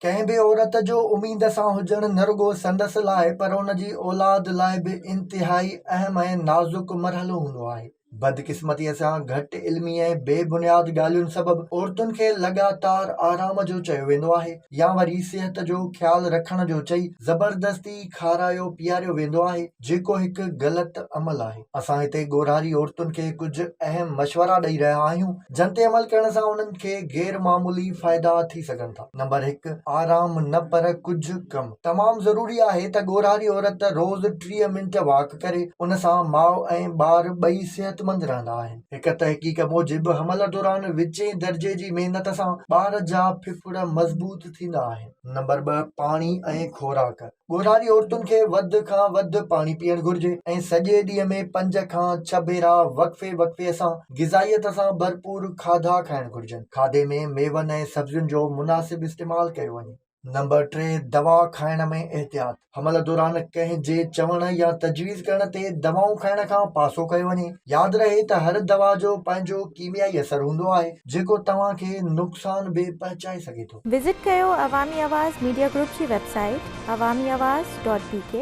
कंहिं बि औरत जो उम्मीद सां हुजणु न रुॻो संदसि लाइ पर उन जी औलाद लाइ बि इंतिहाई अहम ऐं नाज़ुक मरहलो हूंदो आहे। बदकिस्मतीअ सां घटि इल्मी ऐं बेबुनियाद ॻाल्हियुनि सबबि औरतुनि खे लगातार आराम जो चयो वेंदो आहे या वरी सिहत जो ख्यालु रखण जो चई ज़बरदस्ती खारायो पीआरियो वेंदो आहे, जेको हिकु ग़लति अमल आहे। असां हिते ॻोढ़ारी औरतुनि खे कुझु अहम मशवरा ॾेई रहिया आहियूं जिन ते अमल करण सां उन्हनि खे गैर मामूली फ़ाइदा थी सघनि था। नंबर 1, आराम न पर कुझु कम। तमामु ज़रूरी आहे त ॻोढ़ारी औरत रोज़ 30 मिंट वॉक करे। उन सां माउ ऐं ॿार ॿई सिहतमंद रहंदा आहिनि। हिक तहक़ीक़ मूजिबि हमल दौरान विचें दर्जे जी महिनत सां ॿार जा फिफड़ मज़बूत थींदा आहिनि। नंबर 2, पाणी ऐं खोराक। ॻोढ़ारी औरतुनि खे वधि खां वधि पाणी पीअणु घुर्जे ऐं सॼे ॾींहं में 5 खां 6 भेरा वक़्फ़े सां ग़िज़ाइयत सां भरपूर खाधा खाइणु घुर्जनि। खाधे में मेवनि ऐं सब्जियुनि जो मुनासिब इस्तेमालु कयो वञे। नंबर 3, दवा खाइण में एहतियात। हमल दौरान कंहिं जे चवण या तजवीज़ करण ते दवाऊं खाइण खां पासो कयो वञे। यादि रहे त हर दवा जो पंहिंजो कीमियाई असरु हूंदो आहे जेको तव्हां खे नुक़सान बि पहुचाए सघे थो। विज़िट कयो अवामी आवाज़ मीडिया ग्रुप जी वेबसाइट awamiawaz.pk